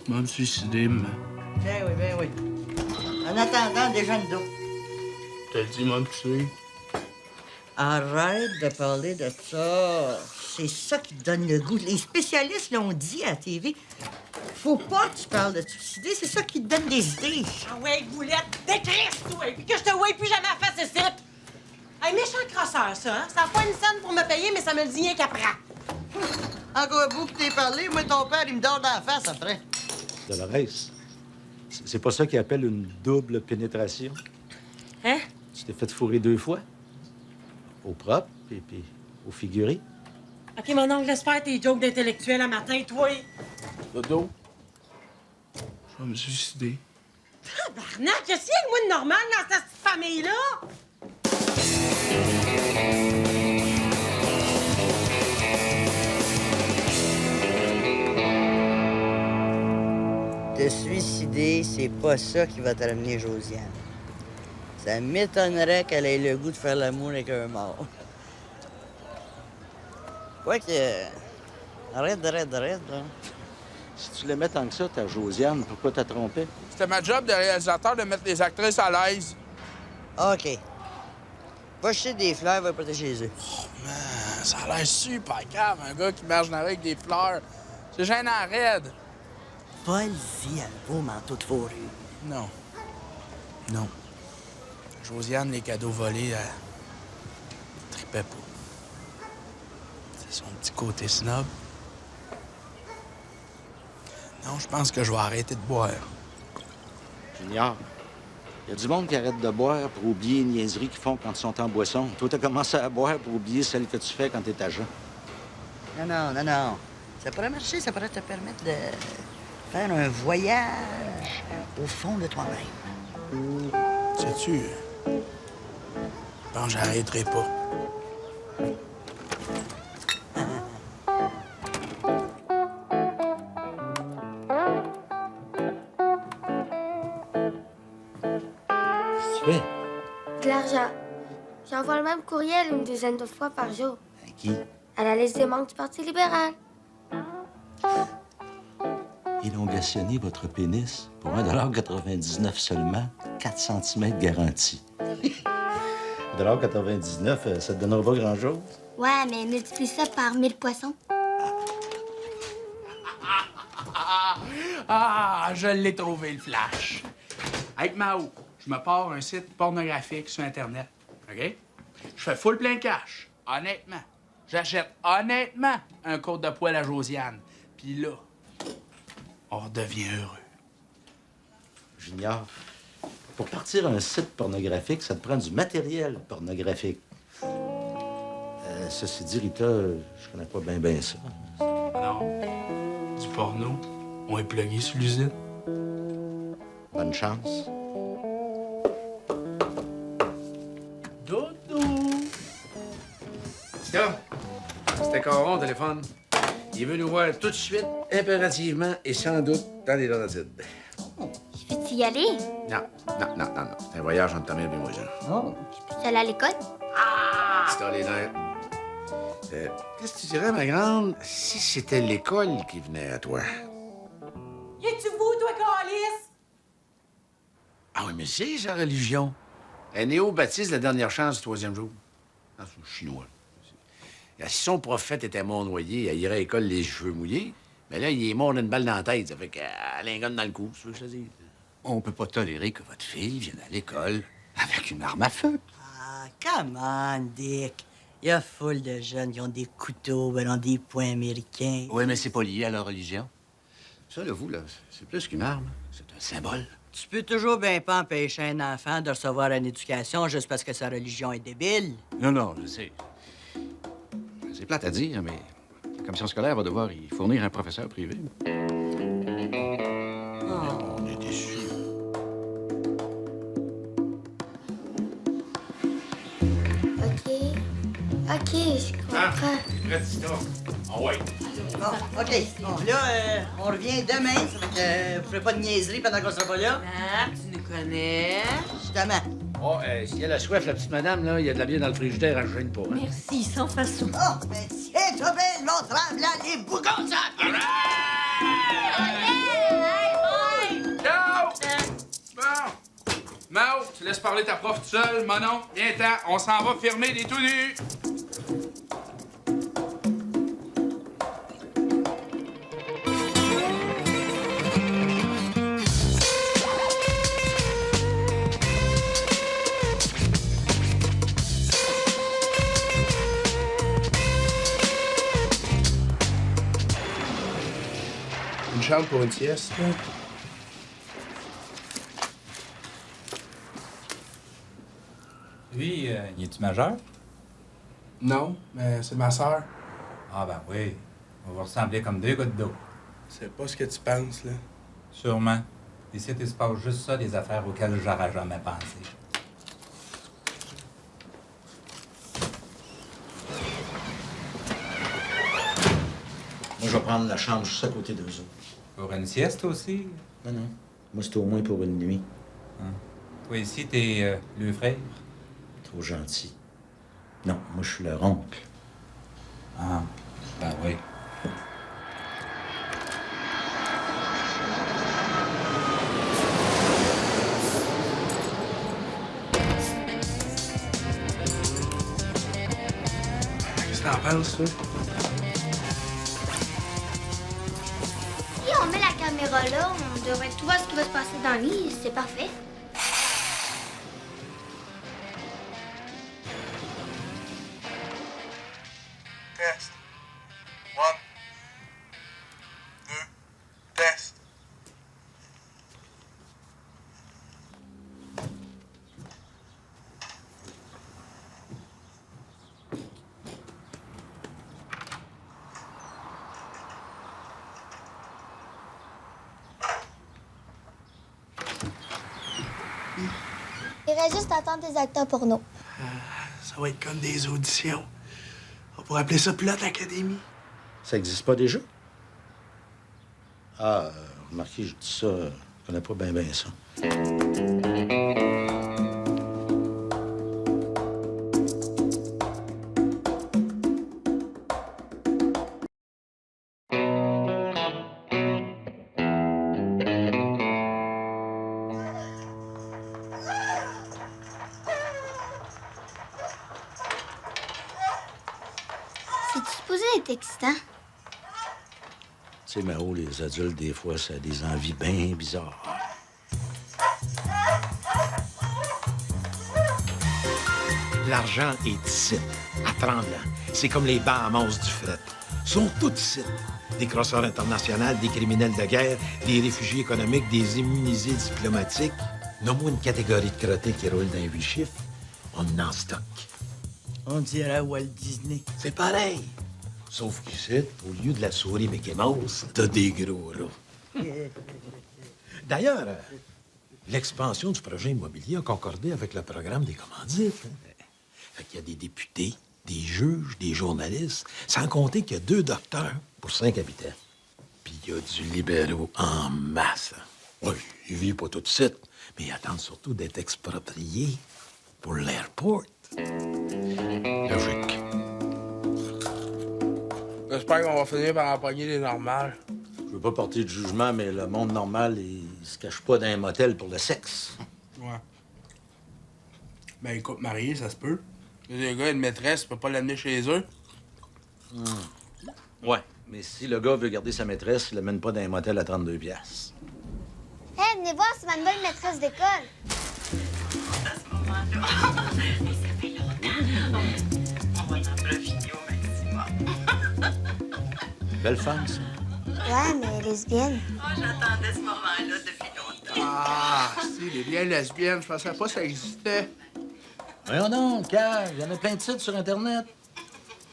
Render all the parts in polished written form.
Je vais me suicider, mais... Ben oui. En attendant, déjeune d'eau. T'as dit, moi, me tuer. Arrête de parler de ça. C'est ça qui te donne le goût. Les spécialistes l'ont dit à la TV. Faut pas que tu parles de te suicider. C'est ça qui te donne des idées. Ah ouais, boulette, décrisse, toi, puis que je te voie plus jamais à faire ce site. Un méchant crosseur, ça, hein? Ça n'a pas une scène pour me payer, mais ça me le dit rien qu'après. Encore beau que t'aies parlé. Moi, ton père, il me dort dans la face après. Dolores, c'est pas ça qu'ils appellent une double pénétration? Hein? Tu t'es fait fourrer 2 fois? Au propre et puis au figuré? OK, mon oncle, laisse faire tes jokes d'intellectuel à matin, toi. Dodo, je vais me suicider. Tabarnak, qu'est-ce qu'il y a de moi de normal dans cette petite famille-là? Te suicider, c'est pas ça qui va te ramener Josiane. Ça m'étonnerait qu'elle ait le goût de faire l'amour avec un mort. Quoique... Arrête, là. Si tu l'aimais tant que ça, ta Josiane, pourquoi t'as trompé? C'était ma job de réalisateur de mettre les actrices à l'aise. OK. Va jeter des fleurs, va porter chez eux. Man, ça a l'air super grave, un gars qui marche dans la rue avec des fleurs. C'est gênant raide. Vole-y un beau manteau de fourrure. Non. Josiane, les cadeaux volés, elle tripait pas. C'est son petit côté snob. Non, je pense que je vais arrêter de boire. Junior, il y a du monde qui arrête de boire pour oublier les niaiseries qu'ils font quand ils sont en boisson. Toi, t'as commencé à boire pour oublier celles que tu fais quand t'es agent. Non. Ça pourrait marcher, ça pourrait te permettre de faire un voyage au fond de toi-même. Sais-tu, je pense que j'arrêterai pas. Qu'est-ce que tu fais? De l'argent. J'envoie le même courriel une dizaine de fois par jour. À qui? À la liste des membres du Parti libéral. Élongationner votre pénis pour 1,99 seulement, 4 cm garantie. 1,99 ça te donnera pas grand-chose? Ouais, mais multiplie ça par 1000 poissons. Ah, je l'ai trouvé, le flash. Avec Mao, je me pars un site pornographique sur Internet, OK? Je fais full plein cash, honnêtement. J'achète honnêtement un côte de poêle à Josiane. Puis là, on redevient heureux. Junior, pour partir un site pornographique, ça te prend du matériel pornographique. Ceci dit, Rita, je connais pas bien ça. Non, du porno, on est plugué sur l'usine. Bonne chance. Dodo! Tiens, c'était Caron au téléphone. Il veut nous voir tout de suite, impérativement et sans doute dans les Laurentides. Je peux-tu y aller? Non. C'est un voyage entre ta mère et moi, ça. Oh. Je peux-tu aller à l'école? C'est les nerfs. Qu'est-ce que tu dirais, ma grande, si c'était l'école qui venait à toi? Y es-tu vous, toi, Calice? Ah oui, mais c'est sa religion. Un néo-baptiste, la dernière chance du 3e jour. Ah, c'est chinois. Si son prophète était mort noyé, elle irait à l'école les cheveux mouillés. Mais là, il est mort d'une balle dans la tête. Ça fait qu'elle a un gun dans le cou, c'est ce que je te dis. On peut pas tolérer que votre fille vienne à l'école avec une arme à feu. Ah, come on, Dick. Il y a foule de jeunes qui ont des couteaux, ben, ont des poings américains. Oui, mais c'est pas lié à leur religion. Ça, là, vous, là, c'est plus qu'une arme. C'est un symbole. Tu peux toujours bien pas empêcher un enfant de recevoir une éducation juste parce que sa religion est débile. Non, je sais. C'est plate à dire, mais la commission scolaire va devoir y fournir un professeur privé. On est déçus. OK, je comprends. Ah ouais. Bon, OK. Bon, là, on revient demain. Ça fait que vous ferez pas de niaiserie pendant qu'on sera pas là. Ah, tu nous connais. Justement. Oh, si elle a soif, la petite madame, là, il y a de la bière dans le frigidaire, elle ne gêne pas. Hein? Merci, sans façon. Oh, mais tiens, toi, belle, mon tremblant, les bougons, ça! Allez! Mao, tu laisses parler ta prof tout seul. Monon, viens-t'en. On s'en va firmer des tout nus. Une chambre pour une sieste. Lui, il est-tu majeur? Non, mais c'est ma sœur. Ah ben oui. On va ressembler comme deux gouttes d'eau. C'est pas ce que tu penses, là. Sûrement. Ici, il se passe juste ça, des affaires auxquelles j'aurais jamais pensé. Moi, je vais prendre la chambre juste à côté d'eux autres. Pour une sieste aussi? Non, non. Moi, c'est au moins pour une nuit. Toi ici, t'es le frère? Trop gentil. Non, moi, je suis leur oncle. Ah, ben oui. Qu'est-ce que t'en penses, toi? Si on met la caméra là, on devrait tout voir ce qui va se passer dans le lit. C'est parfait. Test. 1, 2, test. Il reste juste à attendre des acteurs porno. Ça va être comme des auditions. On pourrait appeler ça Plot Academy. Ça existe pas déjà? Ah, remarquez, je dis ça, je connais pas bien ça. C'est supposé être excitant. Tu sais, Mao, les adultes, des fois, ça a des envies bien bizarres. L'argent est ici, à Tremblant. C'est comme les Bahamas du fret. Ils sont tous ici. Des crosseurs internationaux, des criminels de guerre, des réfugiés économiques, des immunisés diplomatiques. Nomme-moi une catégorie de crottés qui roule dans 8 chiffres. On en stock. On dirait Walt Disney. C'est pareil. Sauf qu'ici, au lieu de la souris Mickey Mouse, t'as des gros rats. D'ailleurs, l'expansion du projet immobilier a concordé avec le programme des commandites. Fait qu'il y a des députés, des juges, des journalistes, sans compter qu'il y a 2 docteurs pour 5 habitants. Puis il y a du libéraux en masse. Oui, ils vivent pas tout de suite, mais ils attendent surtout d'être expropriés pour l'airport. Logique. J'espère qu'on va finir par empoigner les normales. Je veux pas porter de jugement, mais le monde normal, il se cache pas dans un motel pour le sexe. Ouais. Ben, écoute, marié, ça se peut. Les gars, une maîtresse, tu peux pas l'amener chez eux. Ouais, mais si le gars veut garder sa maîtresse, il l'amène pas dans un motel à 32 piastres. Hé, venez voir, c'est ma nouvelle maîtresse d'école. Belle femme, ça. Ouais, mais lesbienne. J'attendais ce moment-là depuis longtemps. Ah, si, les liens lesbiennes, je pensais pas que ça existait. Voyons donc, Car, il y en a plein de sites sur Internet.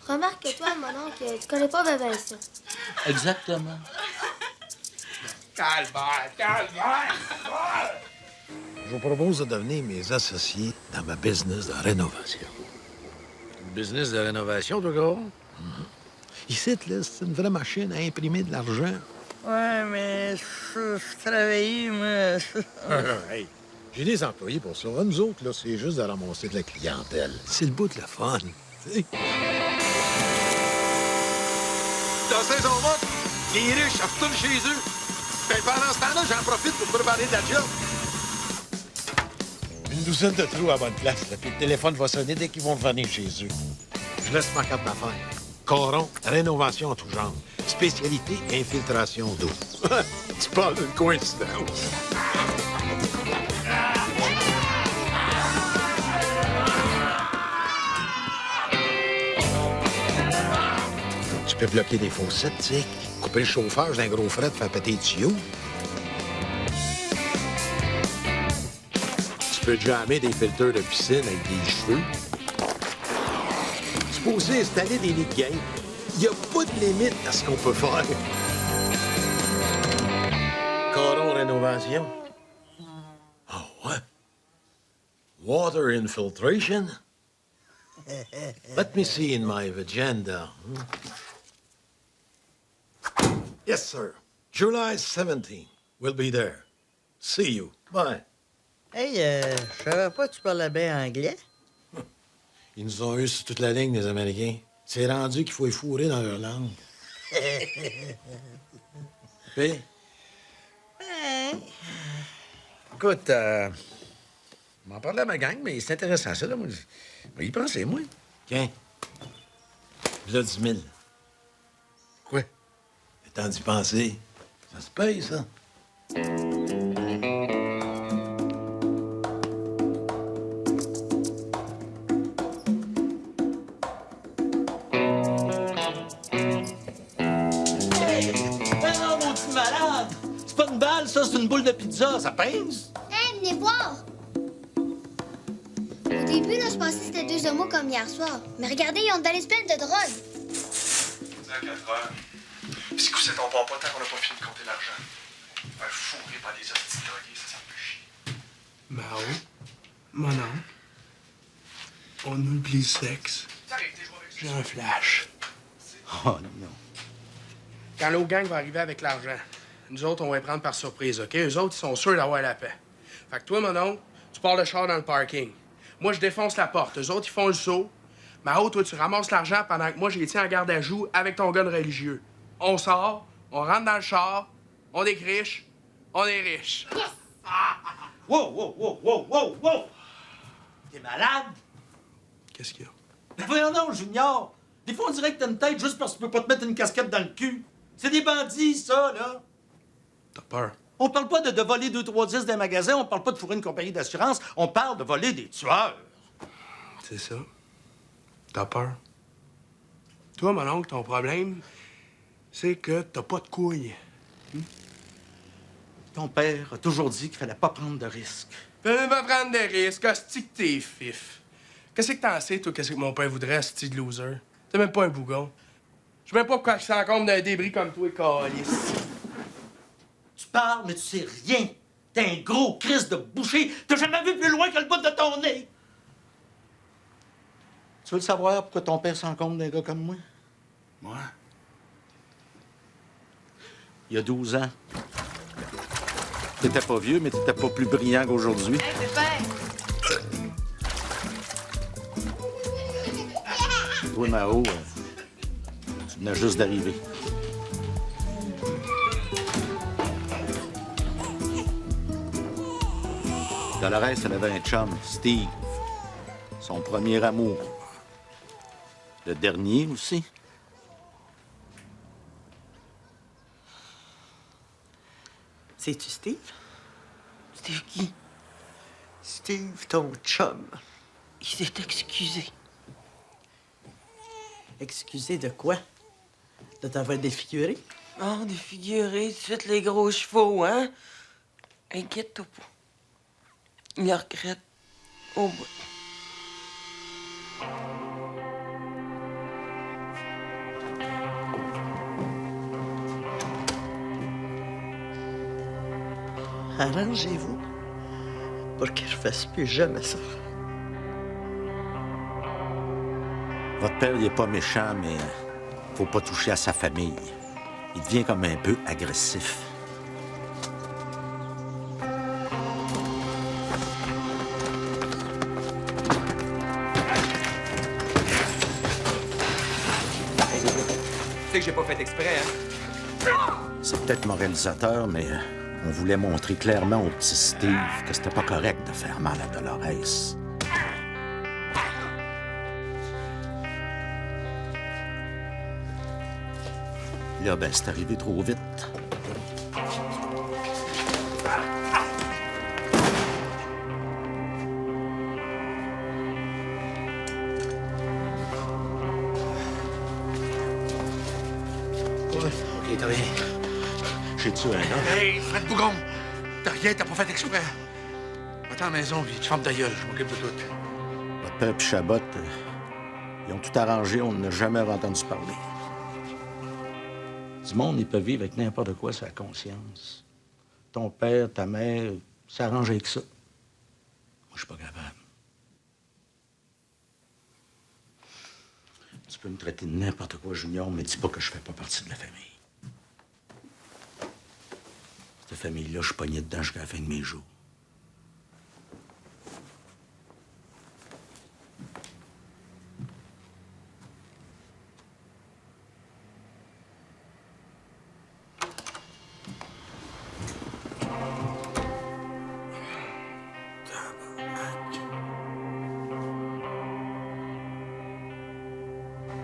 Remarque que toi, mon oncle, tu connais pas bébé ça. Exactement. Calvaire, calvaire! Je vous propose de devenir mes associés dans ma business de rénovation. Business de rénovation, toi, gros? Ici, là, c'est une vraie machine à imprimer de l'argent. Ouais, mais je travaillais, moi. Hey, j'ai des employés pour ça. Nous autres, là, c'est juste de ramasser de la clientèle. C'est le bout de la fun. tu sais. Dans saison morte, les riches retournent chez eux. Ben, pendant ce temps-là, j'en profite pour préparer de la job. Une douzaine de trous à bonne place, là, puis le téléphone va sonner dès qu'ils vont revenir chez eux. Je laisse ma carte d'affaires. Coron, rénovation en tout genre. Spécialité, infiltration d'eau. Tu parles d'une coïncidence. Tu peux bloquer des fossettes, tu sais. Couper le chauffage d'un gros fret, faire péter les tuyaux. Tu peux jammer des filters de piscine avec des cheveux. Supposé installer des lits de game. Il n'y a pas de limite à ce qu'on peut faire. Coron rénovation. Ah ouais? Water infiltration? Let me see in my agenda. Yes, sir. July 17. We'll be there. See you. Bye. Hey, je savais pas que tu parlais bien anglais. Ils nous ont eu sur toute la ligne, les Américains. C'est rendu qu'il faut les fourrer dans leur langue. Puis? Écoute, m'en parler à ma gang, mais c'est intéressant, ça, là. Moi, je vais y penser, moi. Tiens. Là, 10 000. Quoi? Le temps d'y penser. Ça se paye, ça. Ça, c'est une boule de pizza, ça pèse? Hey, venez voir! Au début, là, je pensais que c'était 2 homos comme hier soir. Mais regardez, ils ont dans les pleines de drogue. À 4 heures. Si coup, c'est ton pas tant qu'on n'a pas fini de compter l'argent. On va fourrer par des hosties de drogués, ça me fait chier. Mao, mon oncle, on oublie le sexe. J'ai un flash. Oh non. Quand l'autre gang va arriver avec l'argent, nous autres, on va les prendre par surprise, OK? Eux autres, ils sont sûrs d'avoir la paix. Fait que toi, mon oncle, tu pars le char dans le parking. Moi, je défonce la porte. Eux autres, ils font le saut. Mao, toi, tu ramasses l'argent pendant que moi, je les tiens en garde à joue avec ton gun religieux. On sort, on rentre dans le char, on décriche, on est riche. Yes! Wow, wow, wow, wow, wow, wow! T'es malade? Qu'est-ce qu'il y a? Mais voyons donc, Junior! Des fois, on dirait que t'as une tête juste parce que tu peux pas te mettre une casquette dans le cul. C'est des bandits, ça, là! T'as peur? On parle pas de voler 2-3 disques d'un magasin, on parle pas de fourrer une compagnie d'assurance, on parle de voler des tueurs. C'est ça. T'as peur? Toi, mon oncle, ton problème, c'est que t'as pas de couilles. Ton père a toujours dit qu'il fallait pas prendre de risques. Fais pas prendre des risques, hostie que t'es fif. Qu'est-ce que t'en sais, toi, qu'est-ce que mon père voudrait, hostie de loser? T'es même pas un bougon. Je sais même pas pourquoi il s'encombre d'un débris comme toi, calice. Tu parles, mais tu sais rien. T'es un gros Christ de boucher. T'as jamais vu plus loin que le bout de ton nez. Tu veux le savoir pourquoi ton père s'encombre d'un gars comme moi? Moi? Il y a 12 ans. T'étais pas vieux, mais t'étais pas plus brillant qu'aujourd'hui. Hey, Pépère! Toi, Mao, tu venais juste d'arriver. Dolores, elle avait un chum, Steve. Son premier amour. Le dernier aussi. C'est-tu Steve? Steve qui? Steve, ton chum. Il s'est excusé. Excusé de quoi? De t'avoir défiguré? Oh, défiguré, tout de suite les gros chevaux, hein? Inquiète-toi pas. Il le regrette au bout. Arrangez-vous pour que je fasse plus jamais ça. Votre père, il est pas méchant, mais faut pas toucher à sa famille. Il devient comme un peu agressif. Tu sais que j'ai pas fait exprès, hein? C'est peut-être moralisateur, mais On voulait montrer clairement au petit Steve que c'était pas correct de faire mal à Dolores. Là, ben, c'est arrivé trop vite. OK, t'as rien. J'ai tué un homme. Hey, Fred Bougon! T'as rien, t'as pas fait exprès. Va-t'en à la maison, puis tu fermes ta gueule, je m'occupe de tout. Votre père et Chabot, ils ont tout arrangé, on n'a jamais entendu parler. Du monde, ils peuvent vivre avec n'importe quoi sur la conscience. Ton père, ta mère, s'arrangent avec ça. Moi, je suis pas capable. Tu peux me traiter de n'importe quoi, Junior, mais dis pas que je fais pas partie de la famille. Cette famille-là, je suis pogné dedans jusqu'à la fin de mes jours.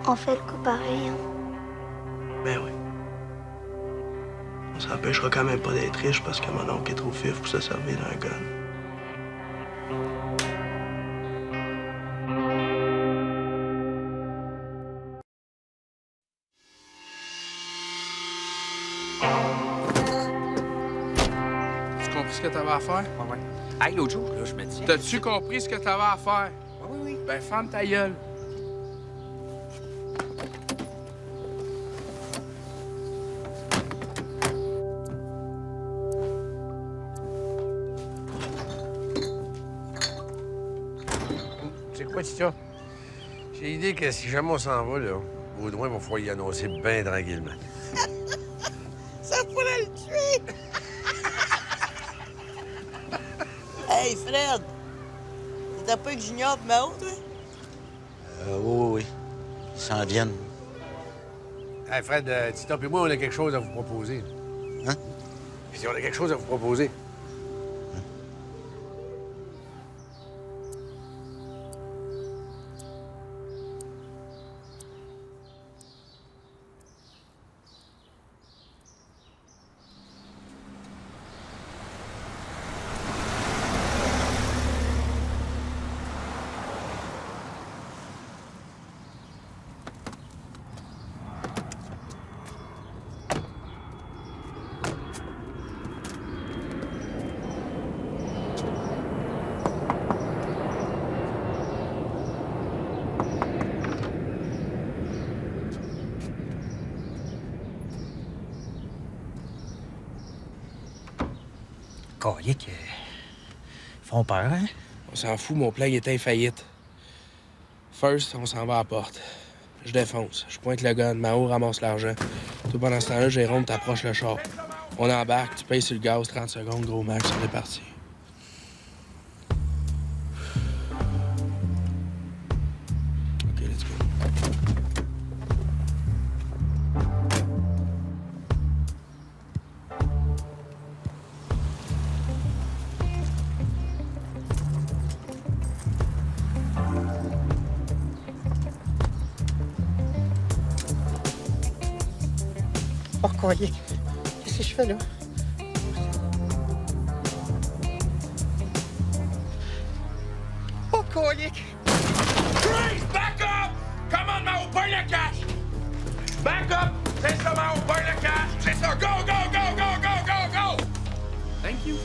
On fait le coup pareil, hein. Ben oui. Ça empêchera quand même pas d'être riche parce que mon oncle est trop fif pour se servir d'un gun. Tu compris ce que t'avais à faire? Ouais. Hey, l'autre jour, là, je me dis... T'as-tu compris ce que t'avais à faire? Oui. Ben, ferme ta gueule. C'est quoi, Tita? J'ai l'idée que si jamais on s'en va, là, Baudouin va falloir y annoncer bien tranquillement. Ça pourrait le tuer! Hey, Fred! T'étais pas avec Junior et Mao, toi? Oui. Ils s'en viennent. Hey, Fred, Tita et moi, on a quelque chose à vous proposer. Hein? Je dis, on a quelque chose à vous proposer. Calique, ils font peur, hein? On s'en fout, mon plan il est infaillite. First, on s'en va à la porte. Je défonce. Je pointe le gun. Mao ramasse l'argent. Tout pendant ce temps-là, Jérôme t'approche le char. On embarque, tu payes sur le gaz, 30 secondes, gros max, on est parti. OK, let's go. Oh, Calique! Qu'est-ce que je fais, là? Oh, Calique! Freeze! Back up! Come on, Mao, burn le cash! Back up! C'est ça, Mao, burn le cash! C'est ça! Go, go, go, go, go, go, go! Thank you.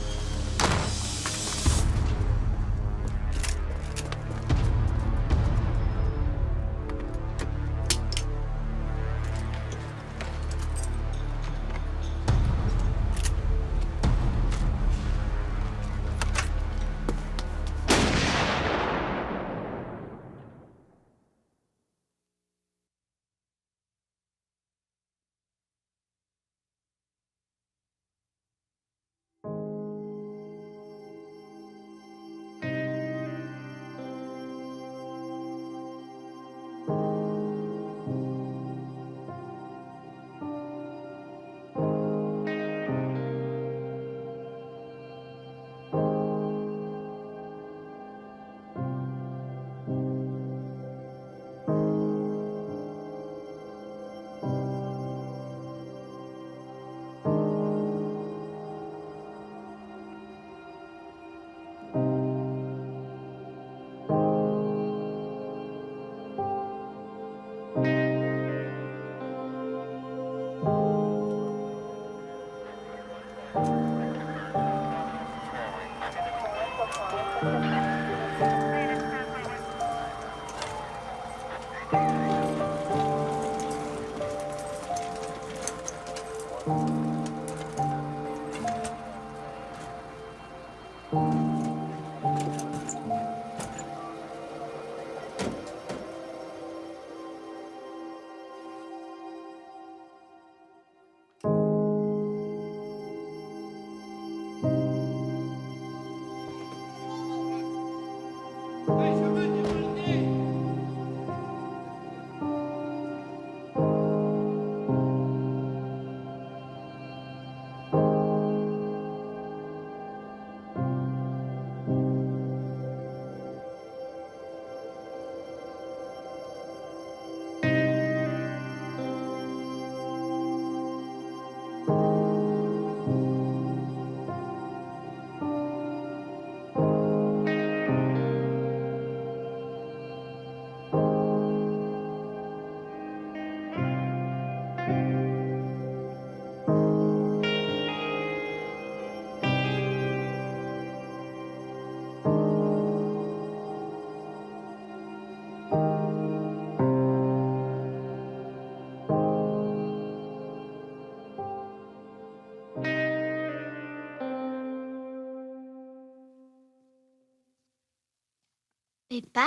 Pépère,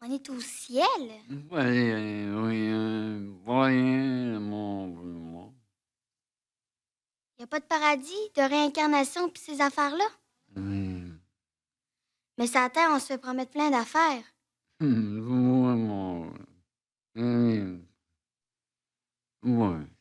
on est au ciel. Il n'y a pas de paradis, de réincarnation puis ces affaires-là. Mais sur la Terre, on se fait promettre plein d'affaires. Ouais.